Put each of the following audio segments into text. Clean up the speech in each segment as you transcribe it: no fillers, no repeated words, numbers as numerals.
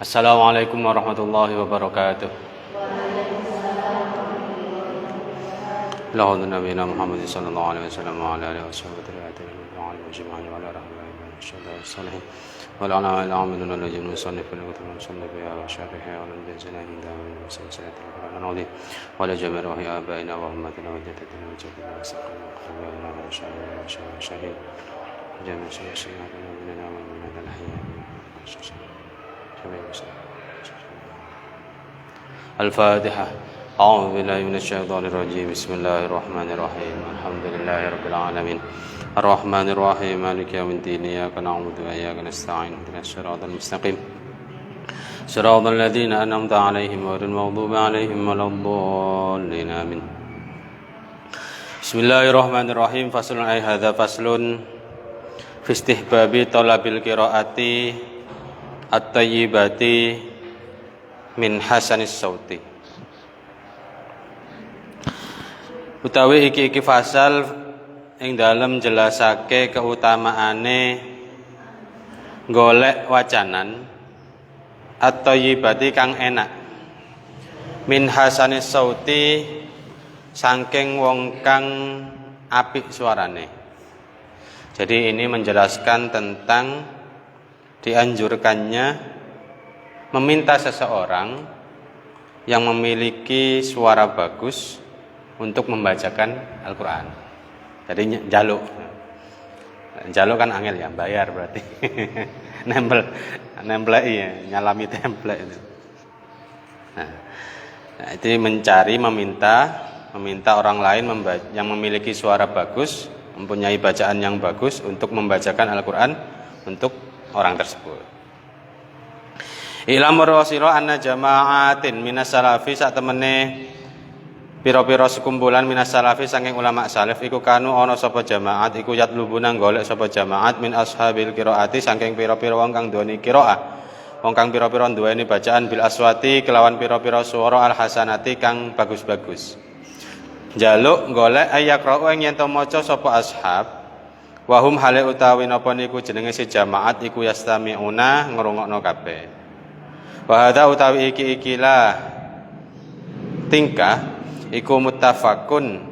Assalamualaikum warahmatullahi wabarakatuh. Allahumma nabiyana Muhammad sallallahu alaihi wasallam wa ala alihi washabihi wa ajma'in wa ala rahmatillahi wassalamu wa ala al-amilun al-najim musannif al-musannif ya syarih wa al-jazana inda wa sallallahu alaihi wa ala jami'i ruhi abaina wa ummatina wa jaddatina wa jaddina wa saqina wa syahid jami'i sayyidina wa minna wa minna al-hayya Al-Fatihah. A'udzu billahi minasyaitonir rajim. Bismillahirrahmanirrahim. Alhamdulillahi rabbil alamin. Arrahmanir rahim. Maliki yaumiddin. Iyyaka na'budu wa iyyaka nasta'in. Ihdinas siratal mustaqim. Siratal ladzina an'amta 'alaihim ghairil maghdubi 'alaihim waladdallin. Amin. Bismillahirrahmanirrahim. Faslun ay hadza faslun fi istihbabi talabil qiraati at-tayyibati min hasanis sauti. Utawi iki fasal ing dalem jelasake keutamaane golek wacanan at-tayyibati kang enak min hasanis sauti saking wong kang apik suarane. Jadi ini menjelaskan tentang dianjurkannya meminta seseorang yang memiliki suara bagus untuk membacakan Al-Quran. Jadi jaluk kan angel ya, bayar berarti. nempel ya, nyalami template itu. Nah, itu meminta orang lain yang memiliki suara bagus, mempunyai bacaan yang bagus untuk membacakan Al-Quran untuk orang tersebut. Ilamur wasira anna jama'atin minas salafi sak temene pira-pira sekumpulan minas salafi saking ulama salaf iku kanu ana sapa jamaat iku yatlubuna golek sapa jamaat min ashabil qiraati saking pira-pira wong kang duweni qiraah. Wong kang pira-pira duweni bacaan bil aswati kelawan pira-pira swara al hasanati kang bagus-bagus. Jaluk golek ayakra'u ing yen to maca sapa ashab wahum hale utawi napa niku jenenge si jamaat iku yastami'una ngrungokno kabeh. Wa hadza utawi ikilah tingkah iku muttafaqun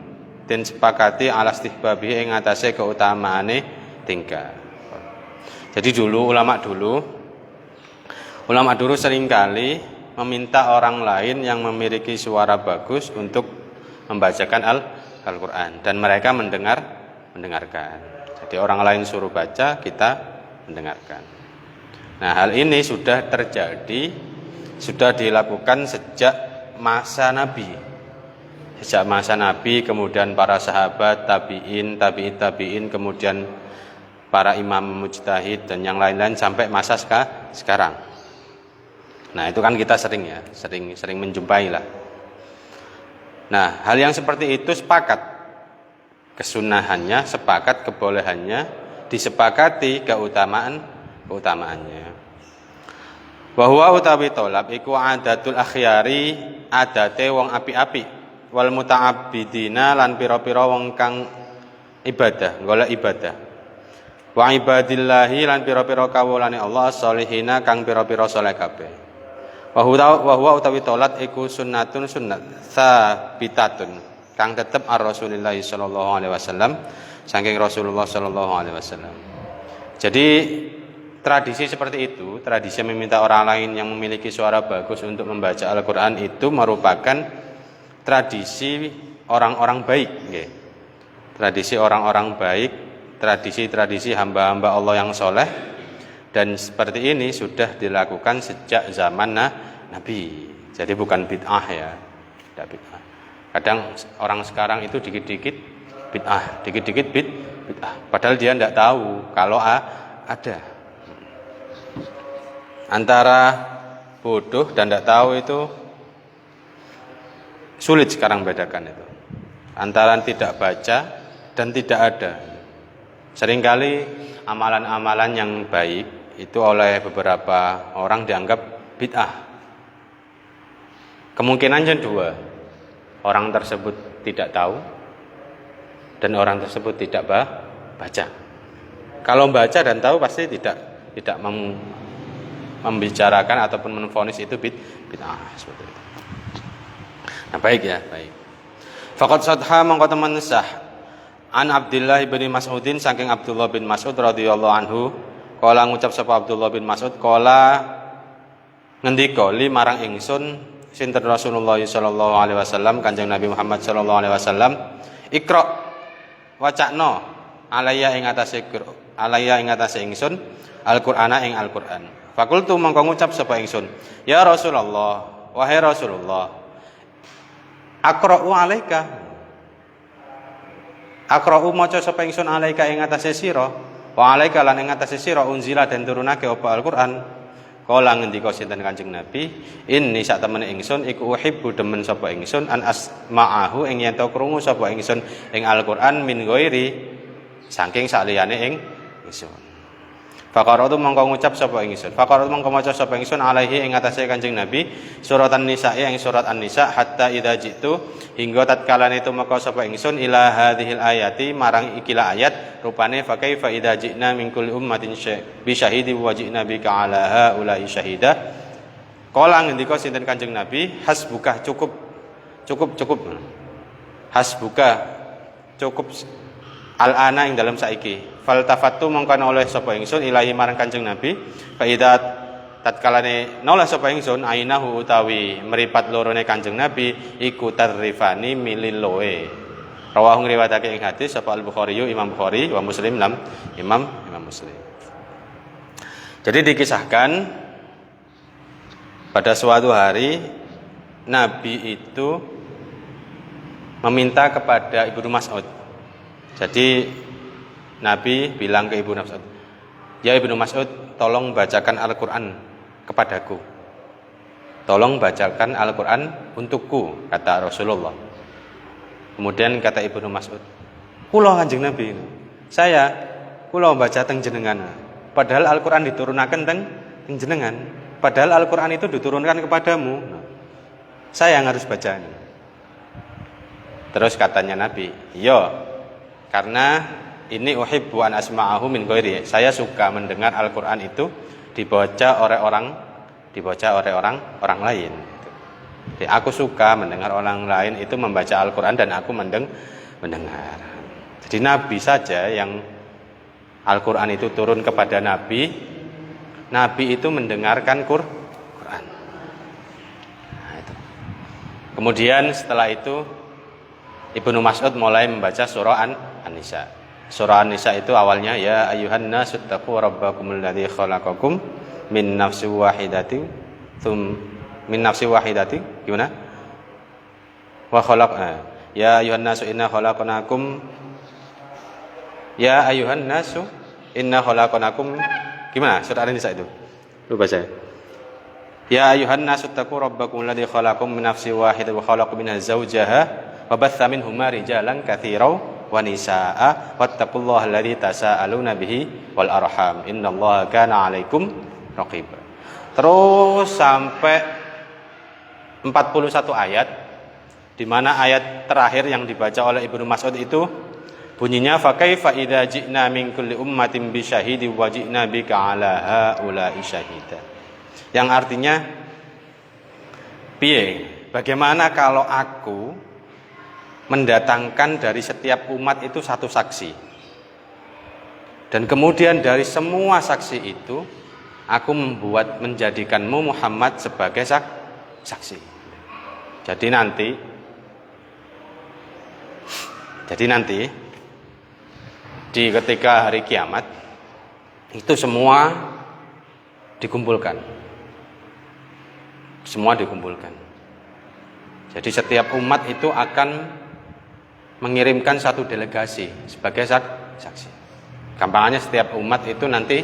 den sepakati ala istihbabi ing atase keutamaane tingkah. Jadi ulama dulu seringkali meminta orang lain yang memiliki suara bagus untuk membacakan Al-Qur'an dan mereka mendengarkan. Jadi orang lain suruh baca, kita mendengarkan. Nah, hal ini sudah terjadi, sudah dilakukan sejak masa Nabi. Sejak masa Nabi, kemudian para sahabat, tabi'in, kemudian para imam mujtahid dan yang lain-lain sampai masa sekarang. Nah, itu kan kita sering menjumpai lah. Nah, hal yang seperti itu sepakat kesunahannya, sepakat kebolehannya, disepakati keutamaannya. Bahwa utawi tolab iku adatul akhyari adate wong api-api wal muta'abbidina lan pira-pira wong kang ibadah, golek ibadah. Wa ibadillahi lan pira-pira kawulane Allah sholihina kang pira-pira saleh kabeh. Wa huwa utawi tolat iku sunnatun sunnat sabitatun kang tetep ar-Rasulillah sallallahu alaihi wasallam saking Rasulullah sallallahu alaihi wasallam. Jadi tradisi seperti itu, tradisi meminta orang lain yang memiliki suara bagus untuk membaca Al-Qur'an itu merupakan tradisi orang-orang baik, nggih. Tradisi orang-orang baik, tradisi hamba-hamba Allah yang soleh, dan seperti ini sudah dilakukan sejak zaman Nabi. Jadi bukan bid'ah ya, tidak bid'ah. Kadang orang sekarang itu dikit-dikit bid'ah, bid'ah. Padahal dia tidak tahu kalau ada. Antara bodoh dan tidak tahu itu sulit sekarang bedakan itu. Antara tidak baca dan tidak ada. Seringkali amalan-amalan yang baik itu oleh beberapa orang dianggap bid'ah. Kemungkinannya dua. Orang tersebut tidak tahu dan orang tersebut tidak baca. Kalau baca dan tahu pasti tidak membicarakan ataupun menvonis itu bid'ah seperti itu. Nah, baik ya, baik. Faqad sadha mangko temen sah an Abdullah bin Mas'udin saking Abdullah bin Mas'ud radhiyallahu anhu kala ngucap sapa Abdullah bin Mas'ud kala ngendika li marang ingsun sinten Rasulullah sallallahu alaihi wasallam Kanjeng Nabi Muhammad sallallahu alaihi wasallam Iqra wacana alaya ing atase ingsun Al-Qur'ana ing Al-Qur'an. Fakultu mongko ngucap sapa ingsun, ya Rasulullah, wahai Rasulullah, aqra'u alaika. Aqra'u maca sapa ingsun alaika ing atase sira, wa alaika lan ing atase sira unzila den turunake apa Al-Qur'an. Kala ngendika sinten Kanjeng Nabi, inni sak temene ingsun iku uhibbu demen sapa ingsun an asma'ahu ing yen to krungu sapa ingsun ing Al-Qur'an min ghairi saking saliyane ing ingsun. Faqaratu mongko ngucap sapa ingsun. Faqaratu mongko maca sapa ingsun alaihi ing atase Kanjeng Nabi surat An-Nisa ing surat An-Nisa hatta idza jitu hingga tatkalane tumeka sapa ingsun ila hadhil ayati marang ikilah ayat rupane fa kaifa idza ji'na min kulli ummatin bi syahidi wa ji'na bika ala haula'i syahida. Kala ngendika sinten Kanjeng Nabi hasbuka cukup. Hasbuka cukup al-ana ing dalam saiki. Faltafattu mongko oleh sapa ingsun ilahi marang Kanjeng Nabi fa idza tatkalane noleh sapa ingsun ainahu utawi meripat lorone Kanjeng Nabi iku tarifani mililoe. Rawahu ngriwayatake ing hadis sapa Al-Bukhari Imam Bukhari wa Muslim lam Imam Muslim. Jadi dikisahkan pada suatu hari Nabi itu meminta kepada Ibnu Mas'ud. Jadi Nabi bilang ke Ibnu Mas'ud, ya Ibnu Mas'ud, tolong bacakan Al-Quran kepadaku. Tolong bacakan Al-Quran untukku, kata Rasulullah. Kemudian kata Ibnu Mas'ud, kula Kanjeng Nabi, kula baca teng jenengan. Padahal Al-Quran diturunkan teng jenengan. Padahal Al-Quran itu diturunkan kepadamu. Saya yang harus baca. Terus katanya Nabi, ya, karena ini uhibbu an asma'ahu min ghairi. Saya suka mendengar Al-Qur'an itu dibaca oleh orang lain. Jadi aku suka mendengar orang lain itu membaca Al-Qur'an dan aku mendengar. Jadi Nabi saja yang Al-Qur'an itu turun kepada Nabi itu mendengarkan Qur'an. Nah, itu. Kemudian setelah itu Ibnu Mas'ud mulai membaca surah An-Nisa. Surah An-Nisa itu awalnya ya ayyuhan nasu taqu rabbakumul ladzi khalaqakum min nafsin wahidatin gimana? Wa khalaq ya ayyuhan nasu inna khalaqnakum gimana? Surah An-Nisa itu. Lupa saya. Ya ayyuhan nasu taqu rabbakumul ladzi khalaqakum min nafsin wahidatin wa khalaqa minha zawjaha wa batha minhuma rijalan katsiran wa nisaa wattaqullaha alladzi tasaaluna bihi wal arham innallaha kana 'alaikum raqiba. Terus sampai 41 ayat di mana ayat terakhir yang dibaca oleh Ibnu Mas'ud itu bunyinya fa kaifa idza ji'na min kulli ummatin bi syahidi wa ji'na bika 'ala haula'i syahida. Yang artinya piye? Bagaimana kalau aku mendatangkan dari setiap umat itu satu saksi. Dan kemudian dari semua saksi itu aku menjadikanmu Muhammad sebagai saksi. Jadi nanti di ketika hari kiamat itu semua dikumpulkan. Jadi setiap umat itu akan mengirimkan satu delegasi sebagai saksi. Gampangannya setiap umat itu nanti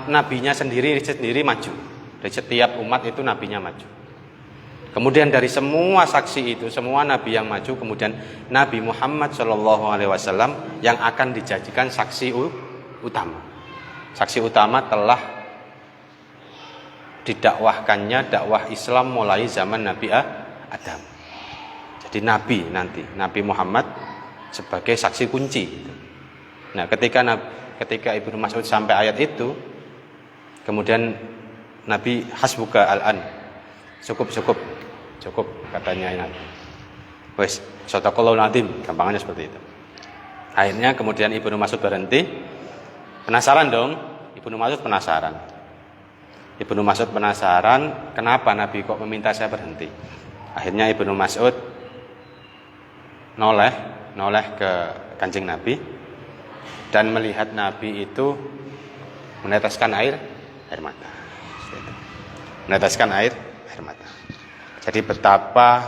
nabinya sendiri maju. Dari setiap umat itu nabinya maju. Kemudian dari semua saksi itu, semua nabi yang maju, kemudian Nabi Muhammad SAW yang akan dijadikan saksi utama. Saksi utama telah didakwahkannya dakwah Islam mulai zaman Nabi Adam. Jadi Nabi Muhammad sebagai saksi kunci. Nah, ketika Ibnu Mas'ud sampai ayat itu, kemudian Nabi hasbuka al-an. Cukup katanya Nabi. Wes, sadaqallahul azim, gampangnya seperti itu. Akhirnya kemudian Ibnu Mas'ud berhenti. Penasaran dong, Ibnu Mas'ud penasaran kenapa Nabi kok meminta saya berhenti. Akhirnya Ibnu Mas'ud noleh ke Kanjeng Nabi dan melihat Nabi itu meneteskan air mata. Meneteskan air mata. Jadi betapa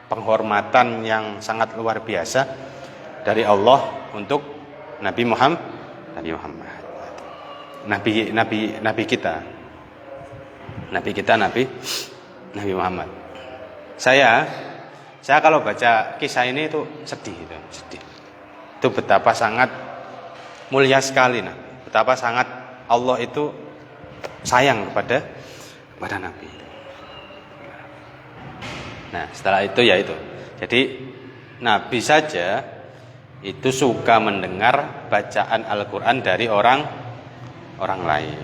penghormatan yang sangat luar biasa dari Allah untuk Nabi Muhammad. Nabi kita Nabi Muhammad. Saya kalau baca kisah ini itu sedih. Itu betapa sangat mulia sekali, betapa sangat Allah itu sayang kepada Nabi. Nah, setelah itu ya itu. Jadi Nabi saja itu suka mendengar bacaan Al-Qur'an dari orang lain.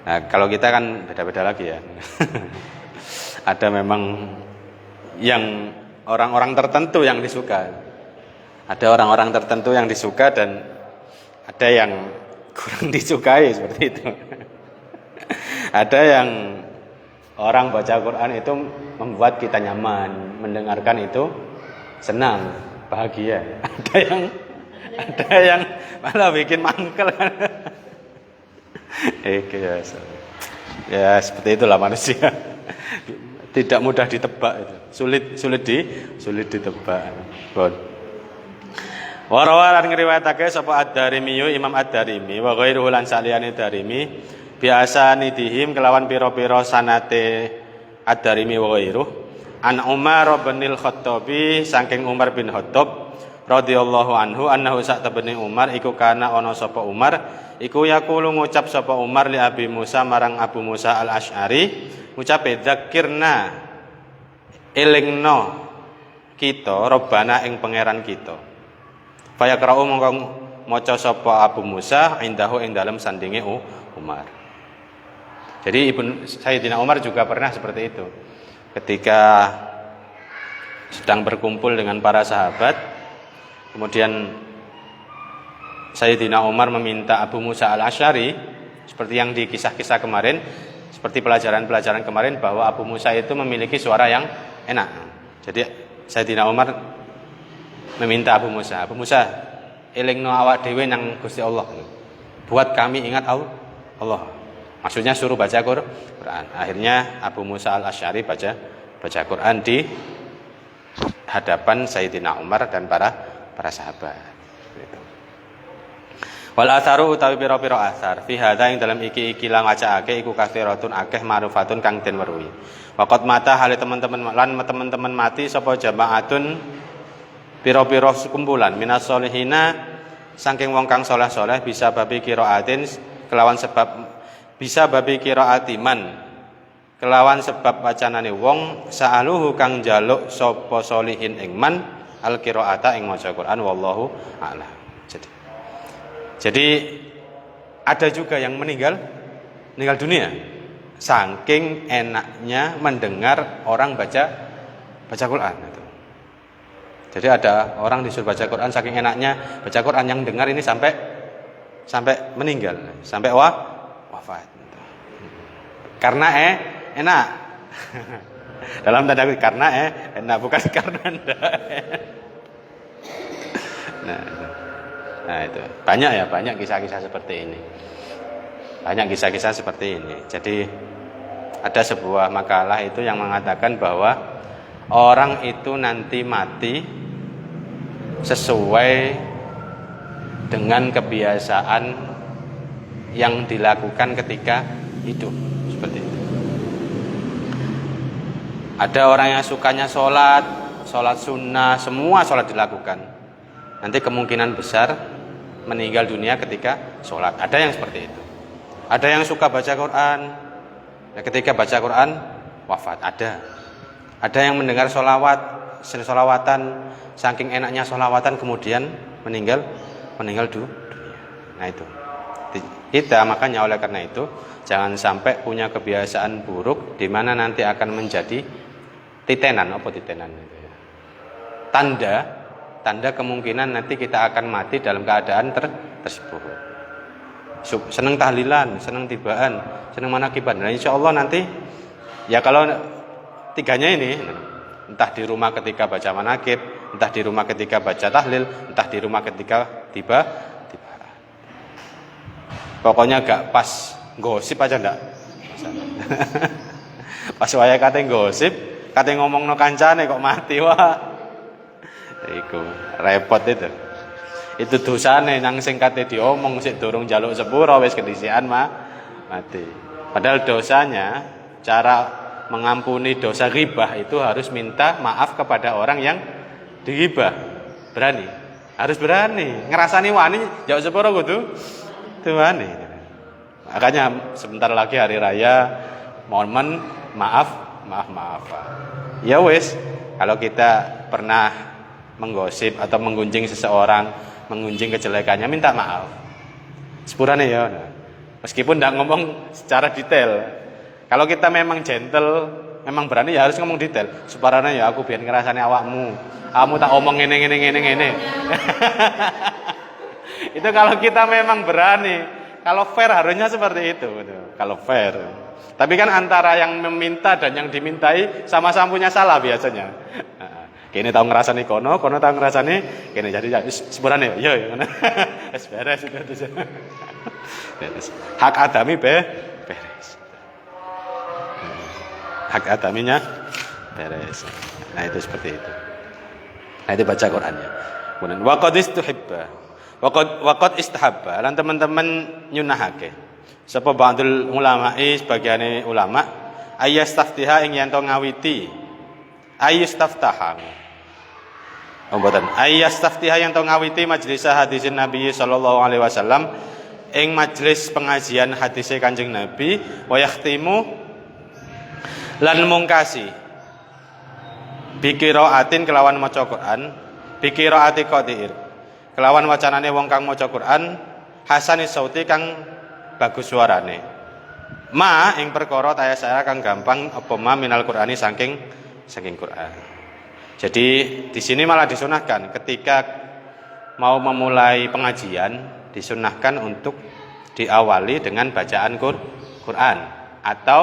Nah, kalau kita kan beda-beda lagi ya. Ada memang yang orang-orang tertentu yang disuka. Ada orang-orang tertentu yang disuka dan ada yang kurang disukai seperti itu. Ada yang orang baca Quran itu membuat kita nyaman, mendengarkan itu senang, bahagia. Ada yang malah bikin mangkel. Ya seperti itulah manusia. Tidak mudah ditebak itu. Sulit ditebak. Bon. Warawalan ngriwayatake sapa Ad-Darimi Imam Ad-Darimi wa ghairuhu lan saliyane Darimi biasa nidihim kelawan pira-pira sanate Ad-Darimi wa ghairuh an Umar bin Al-Khattabi saking Umar bin Khattab radhiyallahu anhu annahu sa'tabni Umar iku kana ana sapa Umar iku yaqulu ngucap sapa Umar li Abi Musa marang Abu Musa Al-Asy'ari ngucape dzakirna elingno kita robana ing pangeran kita. Faya kra'u mongko maca sapa Abu Musa indahu ing dalem sandinge Umar. Jadi Sayyidina Umar juga pernah seperti itu. Ketika sedang berkumpul dengan para sahabat, kemudian Sayyidina Umar meminta Abu Musa Al-Asy'ari seperti yang di kisah-kisah kemarin, seperti pelajaran-pelajaran kemarin bahwa Abu Musa itu memiliki suara yang enak. Jadi Sayyidina Umar meminta Abu Musa, elingno awak dhewe nang Gusti Allah. Buat kami ingat Allah. Maksudnya suruh baca Quran. Akhirnya Abu Musa Al-Asy'ari baca Quran di hadapan Sayyidina Umar dan para sahabat. Wal atharu utawi pira-pira athar fi hadza ing dalam iki lang wacaake iku kathiratun akeh ma'rufatun kang den weruhi. Waqat mata hale teman-teman mati sapa jamaatun pira-pira kumpulan minas solihina saking wong kang saleh-saleh bisa babi qiraatin kelawan qiraatiman kelawan sebab wacanane wong sa'aluhu kang njaluk sapa solihin ing man al qiraata ing maca Quran wallahu a'lam. Jadi ada juga yang meninggal dunia saking enaknya mendengar orang baca Quran. Jadi ada orang disuruh baca Quran saking enaknya baca Quran yang dengar ini sampai meninggal, sampai wafat. Karena enak. Dalam tanda kutip karena enak bukan karena enggak. Nah itu banyak kisah-kisah seperti ini. Jadi ada sebuah makalah itu yang mengatakan bahwa orang itu nanti mati sesuai dengan kebiasaan yang dilakukan ketika hidup, seperti itu. Ada orang yang sukanya sholat sunnah, semua sholat dilakukan. Nanti kemungkinan besar meninggal dunia ketika sholat. Ada yang seperti itu. Ada yang suka baca Quran, ketika baca Quran wafat. Ada yang mendengar sholawatan, saking enaknya sholawatan kemudian meninggal dunia. Nah itu. Kita makanya oleh karena itu jangan sampai punya kebiasaan buruk di mana nanti akan menjadi titenan. Apa titenan itu ya? Tanda kemungkinan nanti kita akan mati dalam keadaan tersebut. Seneng tahlilan, seneng tibaan, seneng manakiban. Nah insyaallah nanti ya kalau tiganya ini, entah di rumah ketika baca manakib, entah di rumah ketika baca tahlil, entah di rumah ketika tiba. Pokoknya gak pas gosip aja ndak. Pas waya kate gosip, kate ngomongno kancane kok mati, wah. Iku repot itu. Itu dosane nang sing kate diomong sik durung njaluk sepuro wis kedisian mati. Padahal dosanya cara mengampuni dosa ghibah itu harus minta maaf kepada orang yang dighibah. Berani. Harus berani. Ngerasani wani njaluk sepuro kudu wani. Makanya sebentar lagi hari raya, momen maaf. Ya wis, kalau kita pernah menggosip atau menggunjing seseorang, menggunjing kejelekannya, minta maaf. Sepurane ya. Meskipun tidak ngomong secara detail. Kalau kita memang gentle, memang berani ya harus ngomong detail. Sepurane ya aku biar ngerasane awakmu. Kamu tak omong ngene. Itu kalau kita memang berani. Kalau fair harusnya seperti itu. Kalau fair. Tapi kan antara yang meminta dan yang dimintai sama-sama punya salah biasanya. Kene tau ngrasani kono tau ngrasani kene jadi sepurane ya. Wis beres itu. Hak adami beres. Hak adaminya beres. Nah itu seperti itu. Nah itu baca Qur'annya. Kemudian waqad istuhibba. Waqad istahabba. Lan teman-teman nyunahake. Sapa ba'dul ulama'i sebagiane ulama ayastaftiha ing yen to ngawiti. Ayastaftaha. Mboten ayastaftiha yen to ngawiti majelis hadisin Nabi sallallahu alaihi wasallam ing majelis pengajian hadise Kanjeng Nabi wa yakhtimu lan mungkasi bikiraatin kelawan maca Quran bikiraati qadiir kelawan wacanane wong kang maca Quran hasani sauti kang bagus suarane ma ing perkara tayasara kang gampang apa ma minal Qur'ani saking Quran. Jadi di sini malah disunahkan ketika mau memulai pengajian disunahkan untuk diawali dengan bacaan Quran atau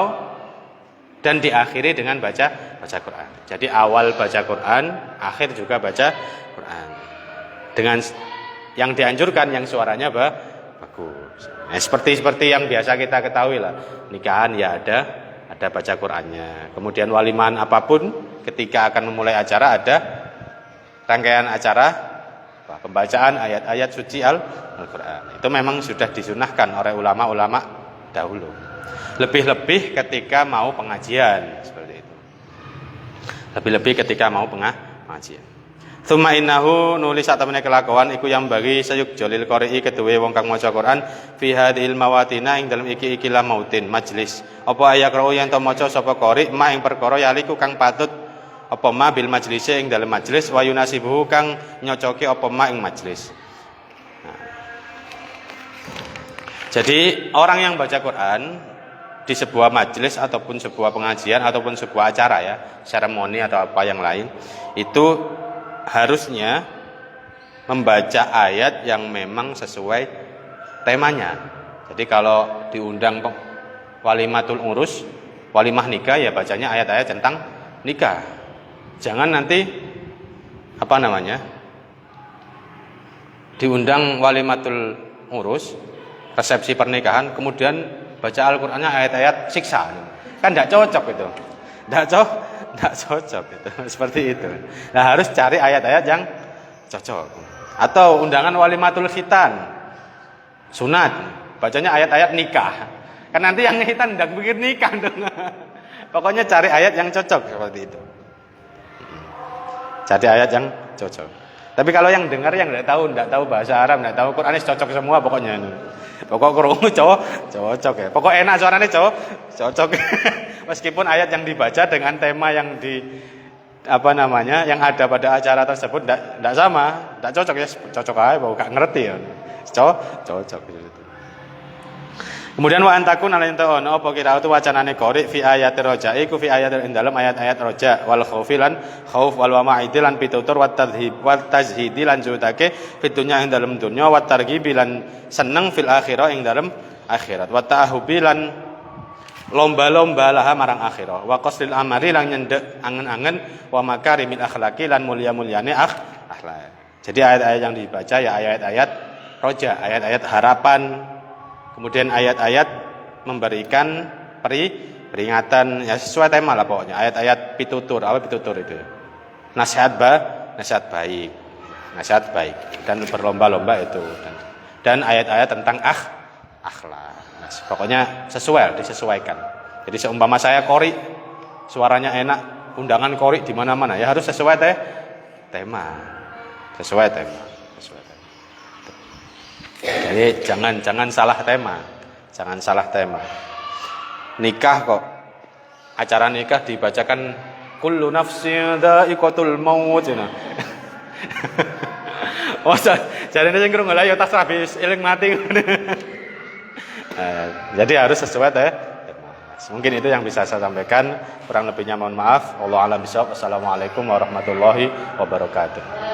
dan diakhiri dengan baca Quran. Jadi awal baca Quran, akhir juga baca Quran. Dengan yang dianjurkan yang suaranya bagus. Nah, seperti yang biasa kita ketahui lah. Nikahan ya ada baca Qurannya. Kemudian walimahan apapun ketika akan memulai acara ada rangkaian acara pembacaan ayat-ayat suci Al-Quran. Itu memang sudah disunahkan oleh ulama-ulama dahulu. Lebih-lebih ketika mau pengajian seperti itu. Lebih-lebih ketika mau pengajian. Tsumma innahu nulis satemene kelakuan iku yang bagi sayuk jolil qari'i keduwe wong kang maca Quran fi hadhil mawatina ing dalem iki la mautin majlis. Apa ayat ro yen to maca sapa qari' ma ing perkara yaliku kang patut apa ma bil majlise ing dalem majlis wa yunasibuhu kang nyocoki apa ma ing majlis. Nah. Jadi orang yang baca Quran di sebuah majelis ataupun sebuah pengajian ataupun sebuah acara ya, seremoni atau apa yang lain, itu harusnya membaca ayat yang memang sesuai temanya. Jadi kalau diundang walimatul urus, walimah nikah ya bacanya ayat-ayat tentang nikah. Jangan nanti diundang walimatul urus, resepsi pernikahan, kemudian baca Al-Qur'annya ayat-ayat siksa. Kan tidak cocok itu. Tidak cocok itu. Seperti itu. Nah, harus cari ayat-ayat yang cocok. Atau undangan walimatul khitan. Sunat. Bacanya ayat-ayat nikah. Kan nanti yang khitan tidak pikir nikah dong. Pokoknya cari ayat yang cocok seperti itu. Cari ayat yang cocok. Tapi kalau yang dengar yang tidak tahu bahasa Arab, tidak tahu Quran, cocok semua pokoknya. Pokok krungu cocok ya. Pokok enak suaranya cocok. Meskipun ayat yang dibaca dengan tema yang yang ada pada acara tersebut tidak sama, tidak cocok ya, cocok aja, bau gak ngerti ya, cocok gitu. Kemudian wa antakun ala ento ono apa kira itu wacanane qori fi ayat roja iku fi ayat ing dalem ayat-ayat roja wal khaufi lan khauf wal wama'idi lan pitutur wat tazhidi lan jutake fitunya ing dalem dunya wat targhibi lan seneng fil akhirah ing dalem akhirat wat ta'ahubi lan lomba-lomba laha marang akhirah wa qaslil amali lan nyendek angen-angen wa makarimil akhlaqi lan mulia-muliane akhlak. Jadi ayat-ayat yang dibaca ya ayat-ayat roja, ayat-ayat harapan. Kemudian ayat-ayat memberikan peringatan ya sesuai tema lah pokoknya. Ayat-ayat pitutur, apa pitutur itu? Nasihat baik. Nasihat baik dan berlomba-lomba itu dan ayat-ayat tentang akhlak. Nah, pokoknya disesuaikan. Jadi seumpama saya qori, suaranya enak, undangan qori di mana-mana ya harus sesuai tema. Sesuai tema. Jadi jangan salah tema. Jangan salah tema. Nikah kok. Acara nikah dibacakan kullu nafsin dha'iqatul maut. Oh, jarene sing krungu lha ya tas habis eling mati. Jadi harus sesuai tema. Mungkin itu yang bisa saya sampaikan. Kurang lebihnya mohon maaf. Wallahu a'lam bishawab. Wassalamualaikum warahmatullahi wabarakatuh.